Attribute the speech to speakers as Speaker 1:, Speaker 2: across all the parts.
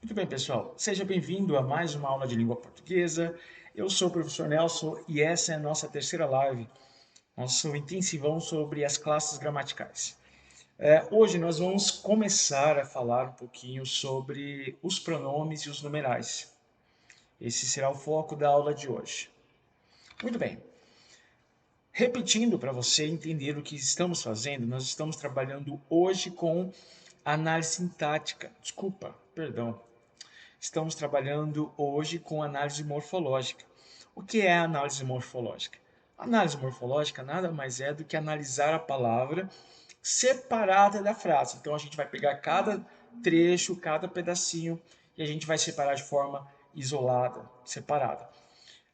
Speaker 1: Muito bem, pessoal. Seja bem-vindo a mais uma aula de língua portuguesa. Eu sou o professor Nelson e essa é a nossa terceira live, nosso intensivão sobre as classes gramaticais. Hoje nós vamos começar a falar um pouquinho sobre os pronomes e os numerais. Esse será o foco da aula de hoje. Muito bem. Repetindo para você entender o que estamos fazendo, nós estamos trabalhando hoje com análise sintática. Perdão. Estamos trabalhando hoje com análise morfológica. O que é a análise morfológica? A análise morfológica nada mais é do que analisar a palavra separada da frase. Então a gente vai pegar cada trecho, cada pedacinho e a gente vai separar de forma isolada, separada.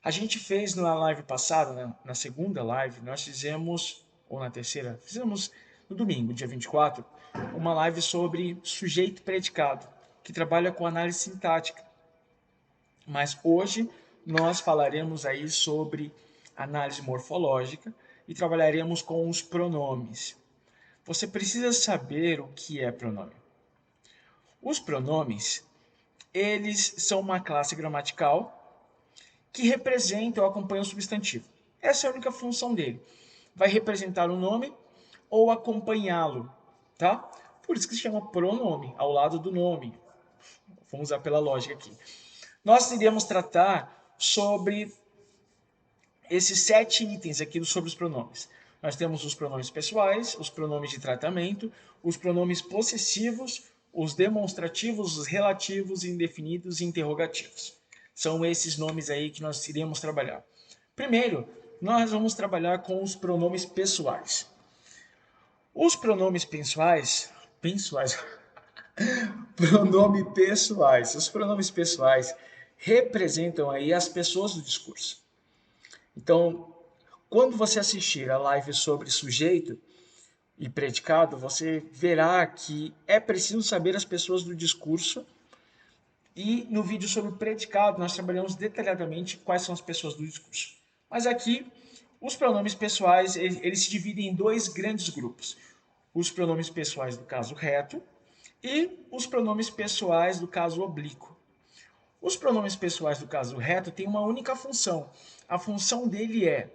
Speaker 1: A gente fez na live passada, na segunda live, nós fizemos, ou na terceira, fizemos no domingo, dia 24, uma live sobre sujeito e predicado, que trabalha com análise sintática. Mas hoje nós falaremos aí sobre análise morfológica e trabalharemos com os pronomes. Você precisa saber o que é pronome. Os pronomes, eles são uma classe gramatical que representa ou acompanha o substantivo. Essa é a única função dele. Vai representar o nome ou acompanhá-lo, tá? Por isso que se chama pronome, ao lado do nome. Vamos usar pela lógica aqui. Nós iremos tratar sobre esses 7 itens aqui sobre os pronomes. Nós temos os pronomes pessoais, os pronomes de tratamento, os pronomes possessivos, os demonstrativos, os relativos, indefinidos e interrogativos. São esses nomes aí que nós iremos trabalhar. Primeiro, nós vamos trabalhar com os pronomes pessoais. Os pronomes os pronomes pessoais representam aí as pessoas do discurso. Então, quando você assistir a live sobre sujeito e predicado, você verá que é preciso saber as pessoas do discurso. E no vídeo sobre o predicado, nós trabalhamos detalhadamente quais são as pessoas do discurso. Mas aqui, os pronomes pessoais, eles se dividem em dois grandes grupos. Os pronomes pessoais do caso reto e os pronomes pessoais do caso oblíquo. Os pronomes pessoais do caso reto têm uma única função. A função dele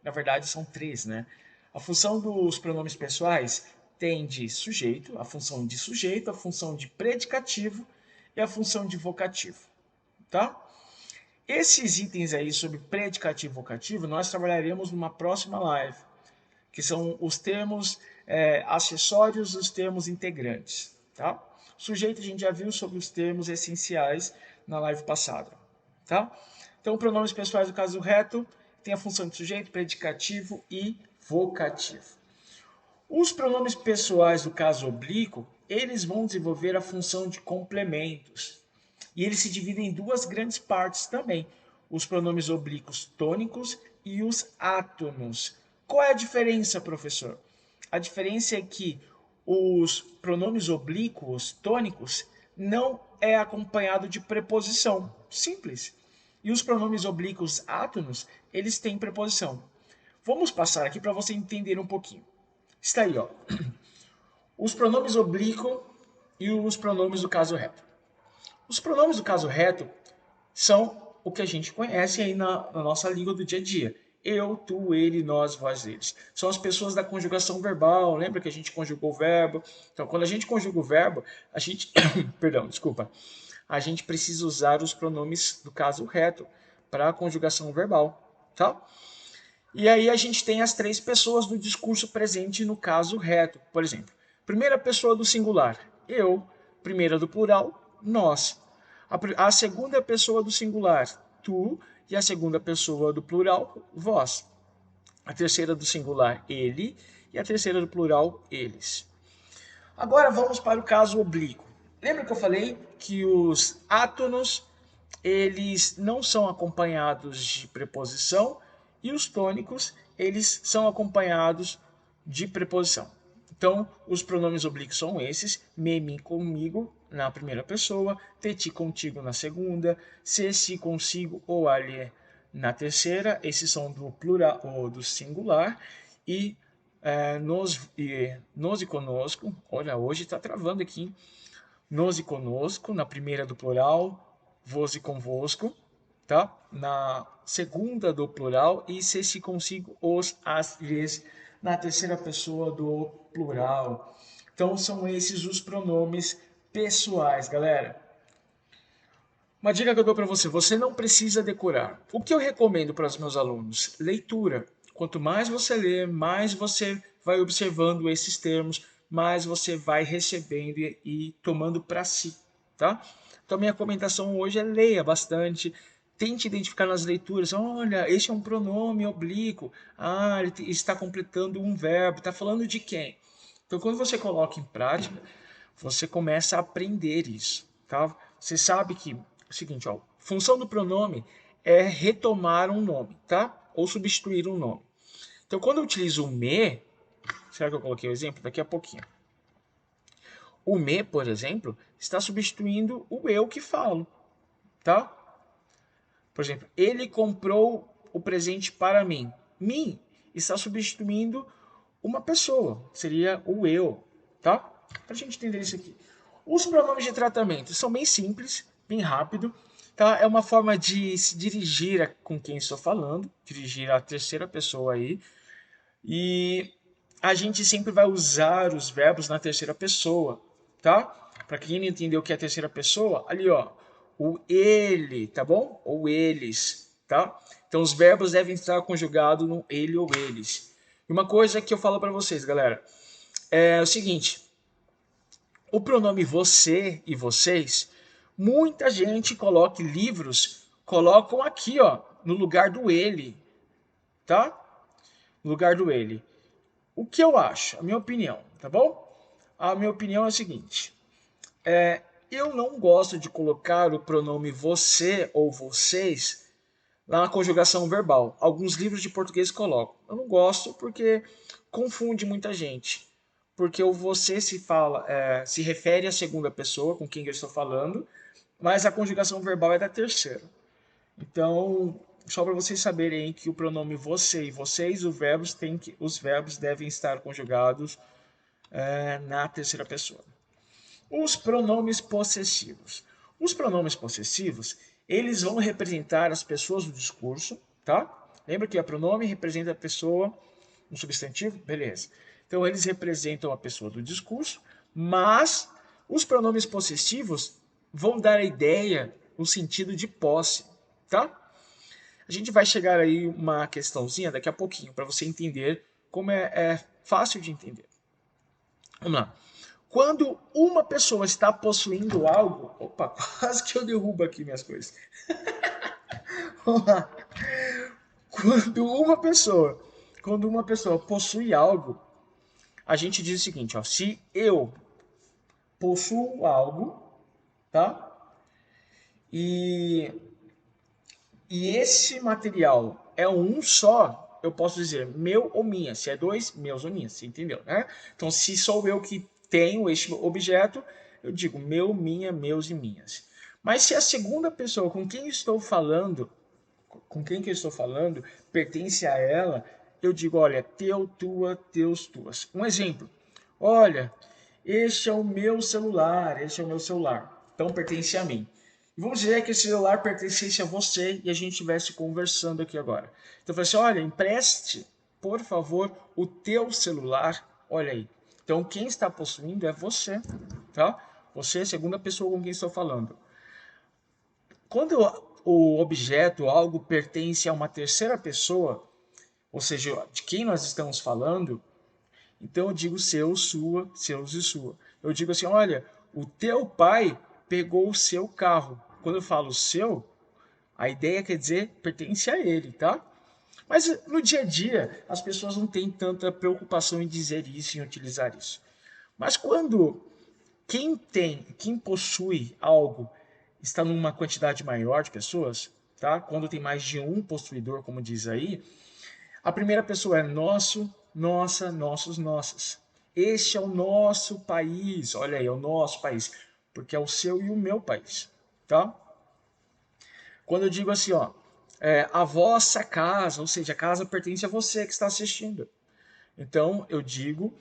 Speaker 1: na verdade são 3, né? A função dos pronomes pessoais tem de sujeito, a função de sujeito, a função de predicativo e a função de vocativo, tá? Esses itens aí sobre predicativo e vocativo nós trabalharemos numa próxima live, que são os termos acessórios e os termos integrantes, tá? Sujeito a gente já viu sobre os termos essenciais na live passada, tá? Então, pronomes pessoais do caso reto tem a função de sujeito, predicativo e vocativo. Os pronomes pessoais do caso oblíquo, eles vão desenvolver a função de complementos. E eles se dividem em duas grandes partes também. Os pronomes oblíquos tônicos e os átonos. Qual é a diferença, professor? A diferença é que os pronomes oblíquos tônicos não é acompanhado de preposição. Simples. E os pronomes oblíquos átonos, eles têm preposição. Vamos passar aqui para você entender um pouquinho. Está aí, ó. Os pronomes oblíquo e os pronomes do caso reto. Os pronomes do caso reto são o que a gente conhece aí na nossa língua do dia a dia. Eu, tu, ele, nós, vós, eles. São as pessoas da conjugação verbal. Lembra que a gente conjugou o verbo? Então, quando a gente conjuga o verbo, a gente... Perdão, desculpa. A gente precisa usar os pronomes do caso reto para a conjugação verbal, tá? E aí a gente tem as 3 pessoas do discurso presente no caso reto. Por exemplo, primeira pessoa do singular, eu. Primeira do plural, nós. A segunda pessoa do singular, tu. E a segunda pessoa do plural, vós. A terceira do singular, ele. E a terceira do plural, eles. Agora vamos para o caso oblíquo. Lembra que eu falei que os átonos, eles não são acompanhados de preposição e os tônicos, eles são acompanhados de preposição. Então, os pronomes oblíquos são esses: me, mim, comigo, na primeira pessoa, te, ti, contigo, na segunda, se, si, consigo ou alhe na terceira. Esses são do plural ou do singular. E nos e conosco. Olha, hoje está travando aqui. nos e conosco, na primeira do plural, vos e convosco, tá? Na segunda do plural, e se consigo, os, as, lhes, na terceira pessoa do plural. Então, são esses os pronomes pessoais, galera. Uma dica que eu dou para você, você não precisa decorar. O que eu recomendo para os meus alunos? Leitura. Quanto mais você lê, mais você vai observando esses termos, mais você vai recebendo e tomando para si, tá? Então, minha recomendação hoje é leia bastante, tente identificar nas leituras, olha, este é um pronome oblíquo, ele está completando um verbo, está falando de quem? Então, quando você coloca em prática, você começa a aprender isso, tá? Você sabe que é o seguinte, ó, função do pronome é retomar um nome, tá? Ou substituir um nome. Então, quando eu utilizo o me, será que eu coloquei o exemplo? Daqui a pouquinho. O me, por exemplo, está substituindo o eu que falo, tá? Por exemplo, ele comprou o presente para mim. Mim está substituindo uma pessoa, seria o eu, tá? Para a gente entender isso aqui. Os pronomes de tratamento são bem simples, bem rápido, tá? É uma forma de se dirigir com quem estou falando, dirigir a terceira pessoa aí, e a gente sempre vai usar os verbos na terceira pessoa, tá? Para quem não entendeu o que é a terceira pessoa, ali ó, o ele, tá bom? Ou eles, tá? Então os verbos devem estar conjugados no ele ou eles. E uma coisa que eu falo para vocês, galera, é o seguinte: o pronome você e vocês, muita gente coloca livros, colocam aqui, ó, no lugar do ele, tá? No lugar do ele. O que eu acho? A minha opinião, tá bom? A minha opinião é a seguinte: eu não gosto de colocar o pronome você ou vocês lá na conjugação verbal. Alguns livros de português colocam. Eu não gosto porque confunde muita gente. Porque o você se fala, se refere à segunda pessoa com quem eu estou falando, mas a conjugação verbal é da terceira. Então, só para vocês saberem que o pronome você e vocês, os verbos devem estar conjugados na terceira pessoa. Os pronomes possessivos. Os pronomes possessivos, eles vão representar as pessoas do discurso, tá? Lembra que a pronome representa a pessoa, um substantivo? Beleza. Então, eles representam a pessoa do discurso, mas os pronomes possessivos vão dar a ideia, o sentido de posse, tá? A gente vai chegar aí uma questãozinha daqui a pouquinho, para você entender como é fácil de entender. Vamos lá. Quando uma pessoa está possuindo algo. Opa, quase que eu derrubo aqui minhas coisas. Vamos lá. Quando quando uma pessoa possui algo, a gente diz o seguinte, ó, se eu possuo algo, tá? E, e esse material é um só, eu posso dizer meu ou minha. Se é dois, meus ou minhas, você entendeu, né? Então, se sou eu que tenho este objeto, eu digo meu, minha, meus e minhas. Mas se a segunda pessoa com quem que eu estou falando, pertence a ela, eu digo, olha, teu, tua, teus, tuas. Um exemplo. Olha, este é o meu celular, este é o meu celular. Então pertence a mim. E vamos dizer que esse celular pertencesse a você e a gente estivesse conversando aqui agora. Então eu falei assim, olha, empreste, por favor, o teu celular. Olha aí. Então quem está possuindo é você, tá? Você é a segunda pessoa com quem estou falando. Quando o objeto, algo pertence a uma terceira pessoa, ou seja, de quem nós estamos falando, então eu digo seu, sua, seus e sua. Eu digo assim, olha, o teu pai pegou o seu carro. Quando eu falo seu, a ideia quer dizer pertence a ele, tá? Mas no dia a dia, as pessoas não têm tanta preocupação em dizer isso, em utilizar isso. Mas quando quem possui algo está numa quantidade maior de pessoas, tá? Quando tem mais de um possuidor, como diz aí, a primeira pessoa é nosso, nossa, nossos, nossas. Este é o nosso país. Olha aí, é o nosso país, porque é o seu e o meu país, tá? Quando eu digo assim, ó, a vossa casa, ou seja, a casa pertence a você que está assistindo. Então eu digo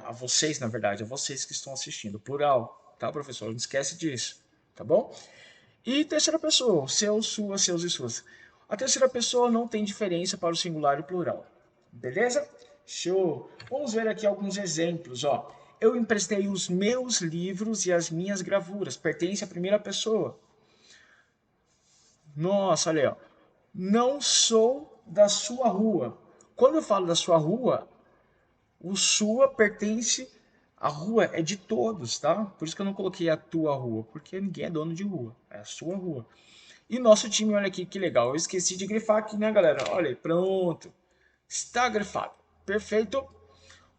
Speaker 1: a vocês, na verdade, a vocês que estão assistindo, plural. tá, professor? Não esquece disso, tá bom? E terceira pessoa, seu, sua, seus e suas. A terceira pessoa não tem diferença para o singular e plural. Beleza? Show! Vamos ver aqui alguns exemplos, ó. Eu emprestei os meus livros e as minhas gravuras. Pertence à primeira pessoa. Nossa, olha aí, ó. Não sou da sua rua. Quando eu falo da sua rua, o sua pertence, a rua é de todos, tá? Por isso que eu não coloquei a tua rua, porque ninguém é dono de rua, é a sua rua. E nosso time, olha aqui que legal, eu esqueci de grifar aqui, né, galera? Olha aí, pronto, está grifado, perfeito.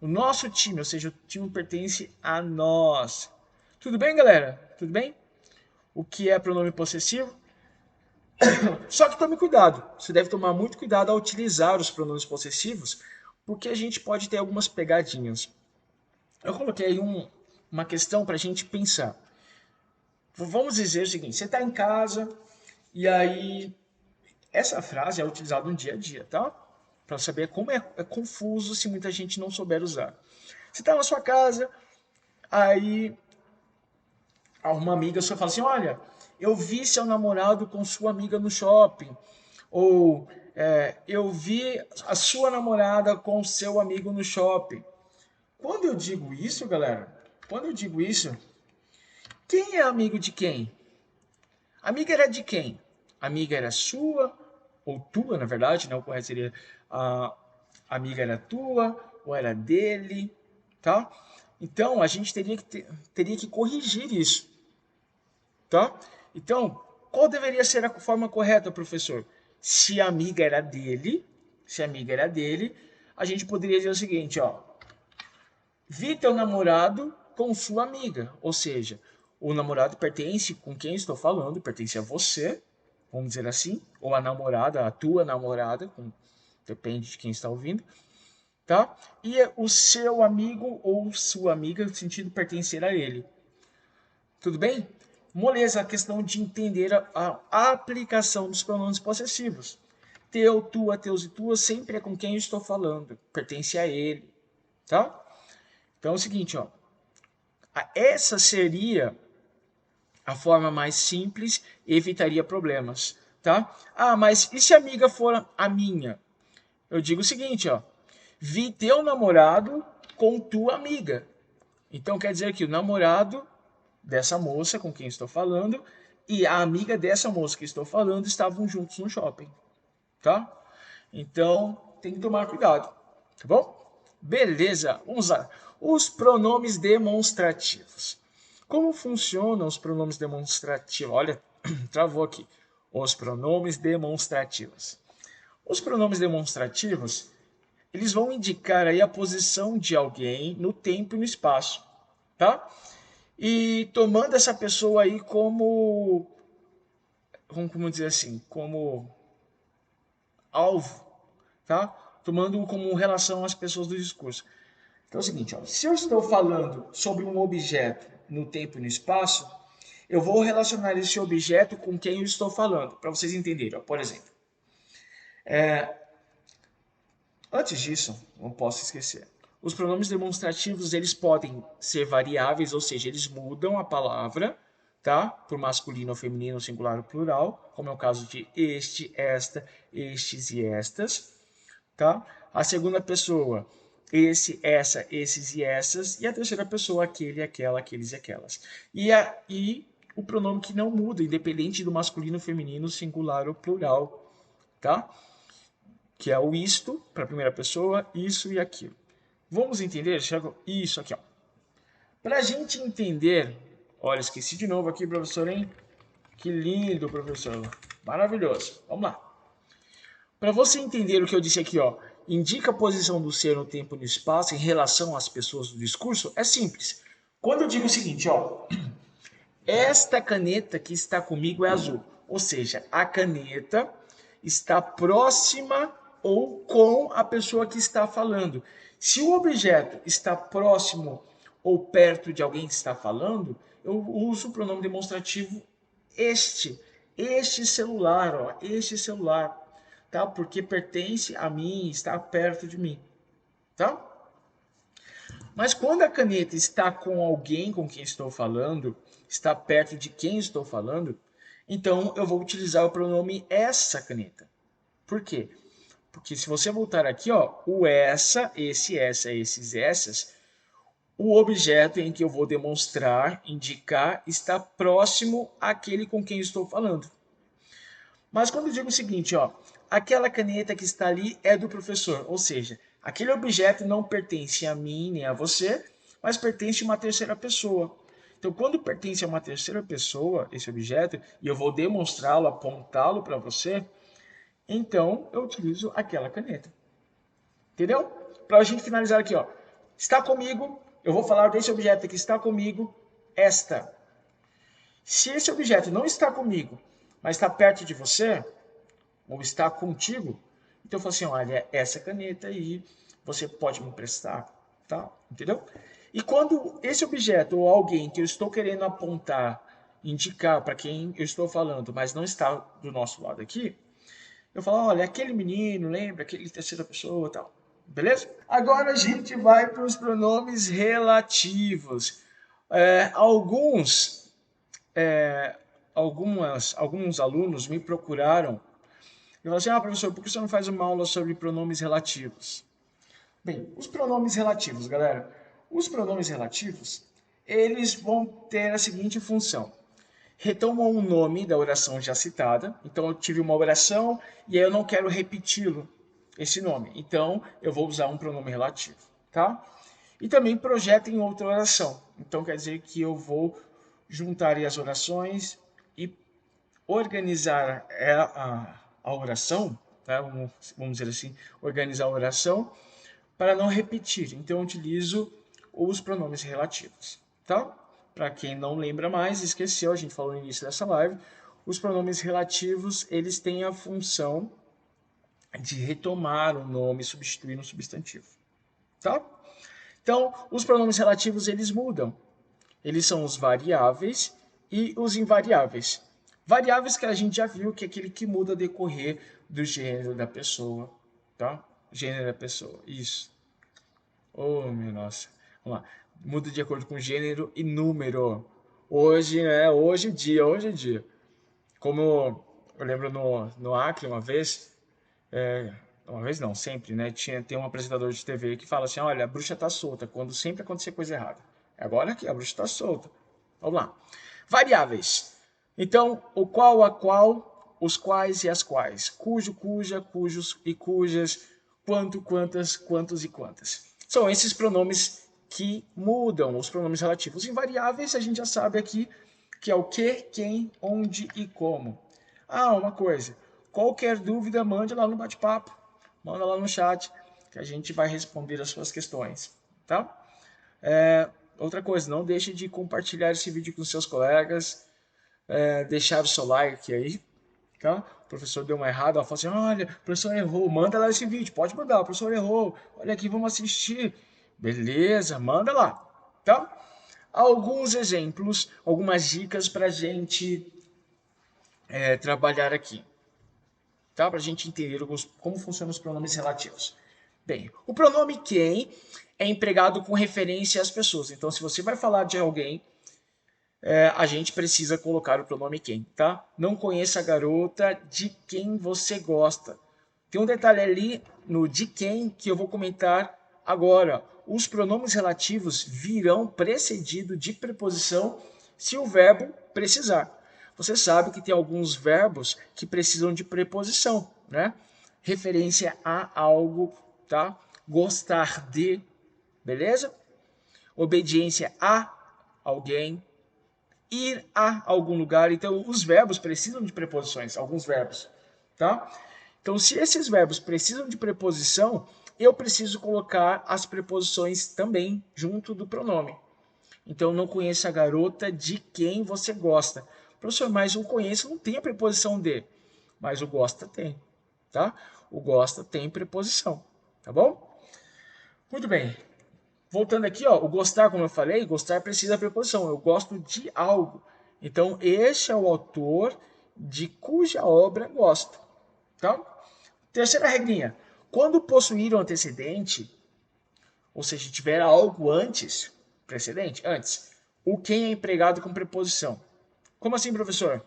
Speaker 1: O nosso time, ou seja, o time pertence a nós. Tudo bem, galera? Tudo bem? O que é pronome possessivo? Só que tome cuidado, você deve tomar muito cuidado ao utilizar os pronomes possessivos, porque a gente pode ter algumas pegadinhas. Eu coloquei aí uma questão para a gente pensar. Vamos dizer o seguinte, você está em casa e aí essa frase é utilizada no dia a dia, tá? Para saber como é confuso se muita gente não souber usar. Você está na sua casa, aí uma amiga sua fala assim, olha, eu vi seu namorado com sua amiga no shopping. Ou eu vi a sua namorada com seu amigo no shopping. Quando eu digo isso, galera, quando eu digo isso, quem é amigo de quem? Amiga era de quem? Amiga era sua, ou tua, na verdade, né? O correto seria a amiga era tua, ou era dele, tá? Então, a gente teria que corrigir isso, tá? Então, qual deveria ser a forma correta, professor? Se a amiga era dele, se a amiga era dele, a gente poderia dizer o seguinte, ó. Vi teu namorado com sua amiga, ou seja, o namorado pertence com quem estou falando, pertence a você, vamos dizer assim, ou a namorada, a tua namorada, depende de quem está ouvindo, tá? E o seu amigo ou sua amiga, no sentido pertencer a ele. Tudo bem? Moleza, a questão de entender a aplicação dos pronomes possessivos. Teu, tua, teus e tuas sempre é com quem eu estou falando, pertence a ele, tá? Então é o seguinte, ó. Essa seria a forma mais simples e evitaria problemas, tá? Ah, mas e se a amiga for a minha? Eu digo o seguinte, ó. Vi teu namorado com tua amiga. Então quer dizer que o namorado dessa moça com quem estou falando e a amiga dessa moça que estou falando estavam juntos no shopping, tá? Então tem que tomar cuidado, tá bom? Beleza, vamos lá. Os pronomes demonstrativos. Como funcionam os pronomes demonstrativos? Olha, travou aqui. Os pronomes demonstrativos. Os pronomes demonstrativos, eles vão indicar aí a posição de alguém no tempo e no espaço, tá? E tomando essa pessoa aí como dizer assim, como alvo, tá? Tomando como relação às pessoas do discurso. Então é o seguinte, ó, se eu estou falando sobre um objeto no tempo e no espaço, eu vou relacionar esse objeto com quem eu estou falando, para vocês entenderem. Ó, por exemplo, antes disso, não posso esquecer, os pronomes demonstrativos eles podem ser variáveis, ou seja, eles mudam a palavra, tá? Por masculino ou feminino, singular ou plural, como é o caso de este, esta, estes e estas, tá? A segunda pessoa, esse, essa, esses e essas, e a terceira pessoa, aquele, aquela, aqueles e aquelas. E o pronome que não muda, independente do masculino, feminino, singular ou plural, tá? Que é o isto, para a primeira pessoa, isso e aquilo. Vamos entender? Isso aqui, ó. Para a gente entender, olha, esqueci de novo aqui, professor, hein? Que lindo, professor. Maravilhoso. Vamos lá. Para você entender o que eu disse aqui, ó, indica a posição do ser no tempo e no espaço em relação às pessoas do discurso, é simples. Quando eu digo o seguinte, ó, esta caneta que está comigo é azul, ou seja, a caneta está próxima ou com a pessoa que está falando. Se o objeto está próximo ou perto de alguém que está falando, eu uso o pronome demonstrativo este celular, ó, este celular, tá? Porque pertence a mim, está perto de mim, tá? Mas quando a caneta está com alguém com quem estou falando, está perto de quem estou falando, então eu vou utilizar o pronome essa caneta. Por quê? Porque se você voltar aqui, ó, o essa, esse, essa, esses, essas, o objeto em que eu vou demonstrar, indicar, está próximo àquele com quem estou falando. Mas quando eu digo o seguinte, ó, aquela caneta que está ali é do professor, ou seja, aquele objeto não pertence a mim nem a você, mas pertence a uma terceira pessoa. Então, quando pertence a uma terceira pessoa, esse objeto, e eu vou demonstrá-lo, apontá-lo para você, então eu utilizo aquela caneta. Entendeu? Para a gente finalizar aqui, ó. Está comigo, eu vou falar desse objeto que está comigo, esta. Se esse objeto não está comigo, mas está perto de você, ou está contigo, então eu falo assim, olha, essa caneta aí, você pode me emprestar, tá? Entendeu? E quando esse objeto ou alguém que eu estou querendo apontar, indicar para quem eu estou falando, mas não está do nosso lado aqui, eu falo, olha, aquele menino, lembra? Aquele terceira pessoa e tal. Beleza? Agora a gente vai para os pronomes relativos. Alguns alguns alunos me procuraram e falaram assim, professor, por que você não faz uma aula sobre pronomes relativos? Bem, os pronomes relativos, galera, os pronomes relativos, eles vão ter a seguinte função. Retomam um nome da oração já citada, então eu tive uma oração e aí eu não quero repeti-lo, esse nome, então eu vou usar um pronome relativo, tá? E também projeta em outra oração, então quer dizer que eu vou juntar as orações e organizar a oração, tá? Vamos dizer assim, organizar a oração para não repetir. Então eu utilizo os pronomes relativos, tá? Para quem não lembra mais, esqueceu, a gente falou no início dessa live, os pronomes relativos, eles têm a função de retomar o nome, substituir um substantivo, tá? Então, os pronomes relativos, eles mudam. Eles são os variáveis e os invariáveis. Variáveis que a gente já viu que é aquele que muda a decorrer do gênero da pessoa, tá? Gênero da pessoa, isso. Oh, meu nossa. Vamos lá. Muda de acordo com gênero e número. Hoje, né? Hoje é dia. Como eu lembro no Acre uma vez não, sempre, né? Tem um apresentador de TV que fala assim: olha, a bruxa tá solta, quando sempre acontecer coisa errada. Agora aqui, a bruxa tá solta. Vamos lá. Variáveis. Então, o qual, a qual, os quais e as quais. Cujo, cuja, cujos e cujas. Quanto, quantas, quantos e quantas. São esses pronomes que mudam, os pronomes relativos. Invariáveis, a gente já sabe aqui que é o que, quem, onde e como. Ah, uma coisa. Qualquer dúvida, mande lá no bate-papo. Manda lá no chat que a gente vai responder as suas questões, tá? Outra coisa, não deixe de compartilhar esse vídeo com seus colegas, deixar o seu like aí, tá? O professor deu uma errada, ela falou assim, olha, o professor errou, manda lá esse vídeo, pode mandar, o professor errou, olha aqui, vamos assistir. Beleza, manda lá, tá? Alguns exemplos, algumas dicas para a gente trabalhar aqui, tá? Para a gente entender como funcionam os pronomes relativos. Bem, o pronome quem é empregado com referência às pessoas. Então, se você vai falar de alguém, a gente precisa colocar o pronome quem, tá? Não conheça a garota de quem você gosta. Tem um detalhe ali no de quem que eu vou comentar agora. Os pronomes relativos virão precedido de preposição se o verbo precisar. Você sabe que tem alguns verbos que precisam de preposição, né? Referência a algo, tá? Gostar de, beleza? Obediência a alguém, ir a algum lugar. Então, os verbos precisam de preposições, alguns verbos, tá? Então, se esses verbos precisam de preposição, eu preciso colocar as preposições também junto do pronome. Então, não conheça a garota de quem você gosta. Professor, mas o conheço não tem a preposição de, mas o gosta tem, tá? O gosta tem preposição, tá bom? Muito bem. Voltando aqui, ó, o gostar, como eu falei, gostar precisa da preposição. Eu gosto de algo. Então, este é o autor de cuja obra gosto. Tá? Terceira regrinha. Quando possuir o antecedente, ou seja, tiver algo antes, precedente, antes, o quem é empregado com preposição. Como assim, professor?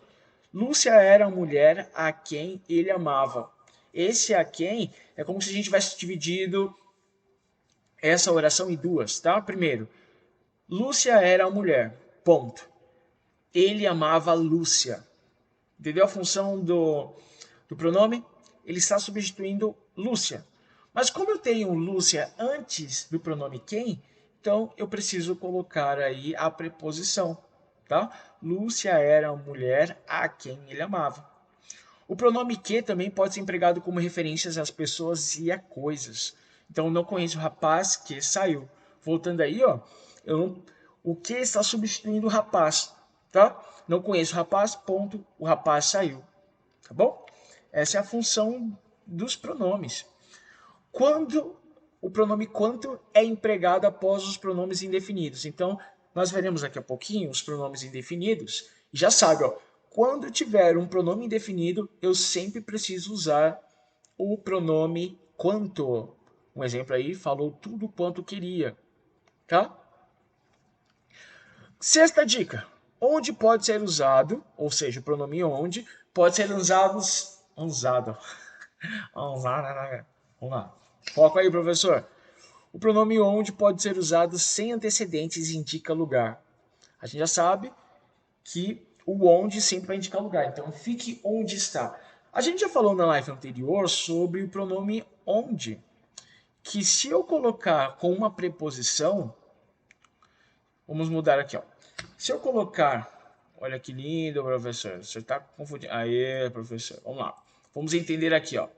Speaker 1: Lúcia era a mulher a quem ele amava. Esse a quem é como se a gente tivesse dividido essa oração em duas, tá? Primeiro, Lúcia era a mulher, ponto. Ele amava Lúcia. Entendeu a função do pronome? Ele está substituindo Lúcia. Mas como eu tenho Lúcia antes do pronome quem, então eu preciso colocar aí a preposição, tá? Lúcia era a mulher a quem ele amava. O pronome que também pode ser empregado como referências às pessoas e a coisas. Então, não conheço o rapaz que saiu. Voltando aí, ó, o que está substituindo o rapaz, tá? Não conheço o rapaz, ponto, o rapaz saiu. Tá bom? Essa é a função dos pronomes. Quando o pronome quanto é empregado após os pronomes indefinidos. Então, nós veremos daqui a pouquinho os pronomes indefinidos. E já sabe, ó, quando tiver um pronome indefinido, eu sempre preciso usar o pronome quanto. Um exemplo aí, falou tudo quanto queria, tá? Sexta dica. Onde pode ser usado, ou seja, o pronome onde, pode ser usado. Vamos lá. Foco aí, professor. O pronome onde pode ser usado sem antecedentes e indica lugar. A gente já sabe que o onde sempre vai indicar lugar. Então, fique onde está. A gente já falou na live anterior sobre o pronome onde, que se eu colocar com uma preposição, vamos mudar aqui, ó. Se eu colocar, olha que lindo, professor, você está confundindo. Aê, professor, vamos lá. Vamos entender aqui, ó.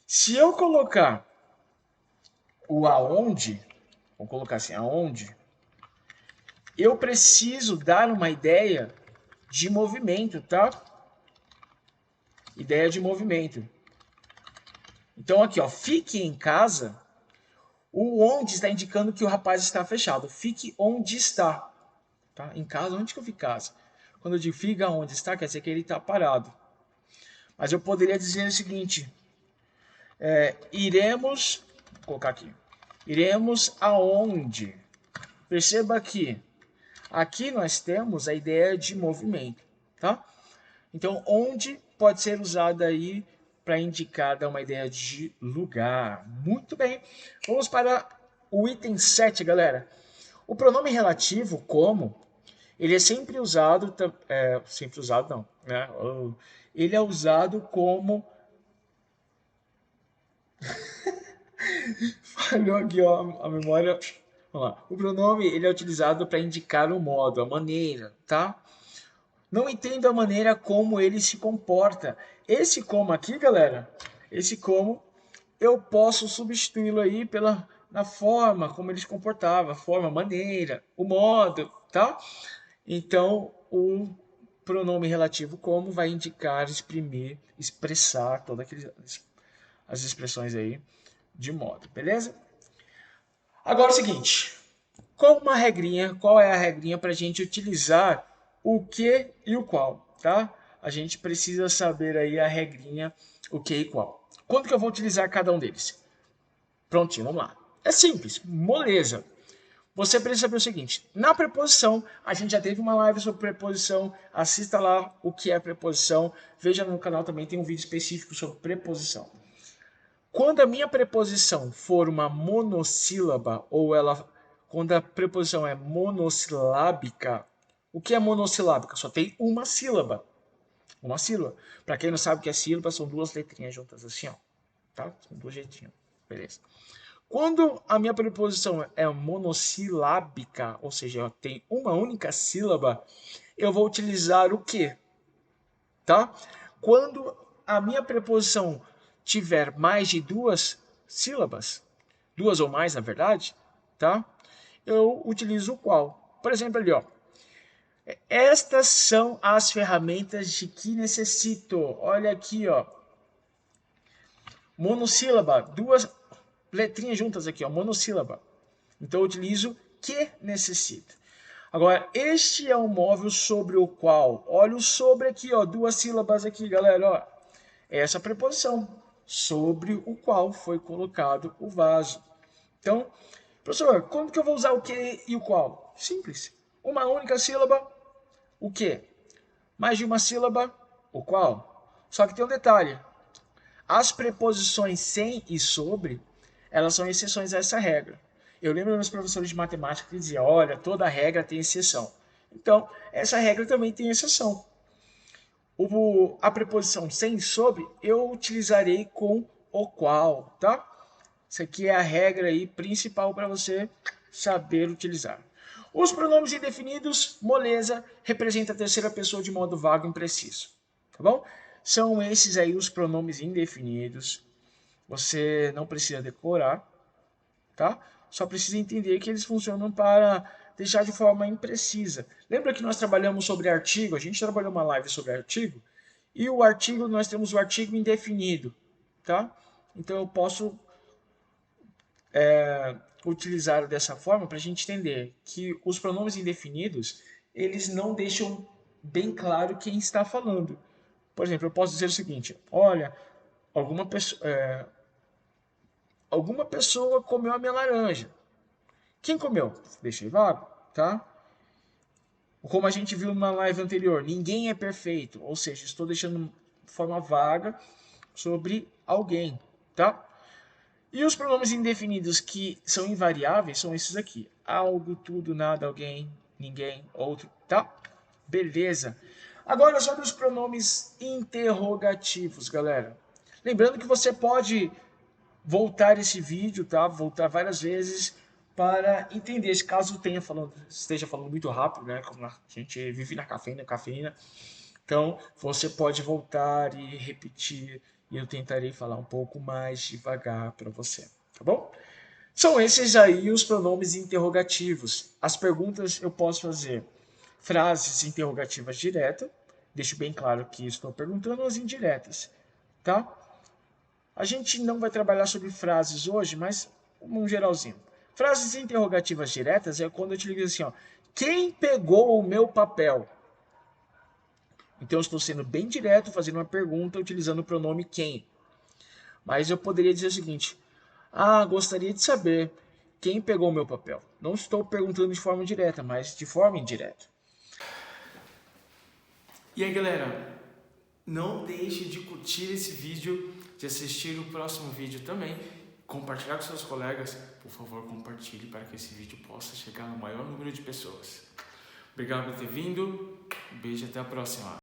Speaker 1: Se eu colocar o aonde, vamos colocar assim, aonde, eu preciso dar uma ideia de movimento, tá? Ideia de movimento. Então aqui, ó, fique em casa. O onde está indicando que o rapaz está fechado. Fique onde está. Tá? Em casa, onde que eu fico em casa? Quando eu digo fica onde está, quer dizer que ele está parado. Mas eu poderia dizer o seguinte. Iremos, vou colocar aqui. Iremos aonde? Perceba que aqui nós temos a ideia de movimento, tá? Então, onde pode ser usada aí para indicar, dar uma ideia de lugar. Muito bem. Vamos para o item 7, galera. O pronome relativo, como, ele é sempre usado, sempre usado não, né? Ele é usado como... Falhou aqui, ó, a memória. Vamos lá. O pronome, ele é utilizado para indicar o modo, a maneira, tá? Não entendo a maneira como ele se comporta. Esse como aqui, galera, esse como, eu posso substituí-lo aí na forma como ele se comportava, forma, maneira, o modo, tá? Então, o pronome relativo como vai indicar, exprimir, expressar todas as expressões aí de modo, beleza? Agora é o seguinte, qual é a regrinha para a gente utilizar o que e o qual, tá? A gente precisa saber aí a regrinha, o que e qual. Quando que eu vou utilizar cada um deles? Prontinho, vamos lá. É simples, moleza. Você precisa saber o seguinte, na preposição, a gente já teve uma live sobre preposição, assista lá o que é preposição, veja no canal também, tem um vídeo específico sobre preposição. Quando a minha preposição for uma monossílaba, quando a preposição é monossilábica, o que é monossilábica? Só tem uma sílaba. Uma sílaba. Para quem não sabe o que é sílaba, são duas letrinhas juntas assim, ó. Tá? São duas jeitinhos. Beleza. Quando a minha preposição é monossilábica, ou seja, tem uma única sílaba, eu vou utilizar o que? Tá? Quando a minha preposição tiver mais de duas sílabas, duas ou mais, na verdade, tá? Eu utilizo o qual. Por exemplo, ali, ó. Estas são as ferramentas de que necessito. Olha aqui, ó. Monossílaba, duas letrinhas juntas aqui, ó, monossílaba. Então eu utilizo que necessito. Agora, este é um móvel sobre o qual, olha o sobre aqui, ó, duas sílabas aqui, galera, ó. Essa preposição, sobre o qual foi colocado o vaso. Então, Professor, quando que eu vou usar o que e o qual? Simples. Uma única sílaba, o que. Mais de uma sílaba, o qual. Só que tem um detalhe. As preposições sem e sobre, elas são exceções a essa regra. Eu lembro dos meus professores de matemática que diziam, olha, toda regra tem exceção. Então, essa regra também tem exceção. A preposição sem e sobre, eu utilizarei com o qual, tá? Isso aqui é a regra aí principal para você saber utilizar. Os pronomes indefinidos, moleza, representa a terceira pessoa de modo vago e impreciso. Tá bom? São esses aí os pronomes indefinidos. Você não precisa decorar, tá? Só precisa entender que eles funcionam para deixar de forma imprecisa. Lembra que nós trabalhamos sobre artigo? A gente trabalhou uma live sobre artigo. E o artigo, nós temos o artigo indefinido, tá? Então eu posso utilizar dessa forma para a gente entender que os pronomes indefinidos, eles não deixam bem claro quem está falando. Por exemplo, eu posso dizer o seguinte, olha, alguma pessoa comeu a minha laranja. Quem comeu? Deixei vago, tá? Como a gente viu numa live anterior, ninguém é perfeito, ou seja, estou deixando de forma vaga sobre alguém, tá? E os pronomes indefinidos que são invariáveis são esses aqui. Algo, tudo, nada, alguém, ninguém, outro, tá? Beleza. Agora sobre os pronomes interrogativos, galera. Lembrando que você pode voltar esse vídeo, tá? Voltar várias vezes para entender. Se caso esteja falando muito rápido, né? Como a gente vive na cafeína. Então, você pode voltar e repetir, e eu tentarei falar um pouco mais devagar para você, tá bom? São esses aí os pronomes interrogativos. As perguntas eu posso fazer frases interrogativas diretas, deixo bem claro que estou perguntando as indiretas, tá? A gente não vai trabalhar sobre frases hoje, mas um geralzinho. Frases interrogativas diretas é quando eu te ligo assim, ó, quem pegou o meu papel? Então eu estou sendo bem direto, fazendo uma pergunta utilizando o pronome quem. Mas eu poderia dizer o seguinte, gostaria de saber quem pegou o meu papel. Não estou perguntando de forma direta, mas de forma indireta.
Speaker 2: E aí, galera, não deixe de curtir esse vídeo, de assistir o próximo vídeo também, compartilhar com seus colegas. Por favor, compartilhe para que esse vídeo possa chegar ao maior número de pessoas. Obrigado por ter vindo, um beijo e até a próxima.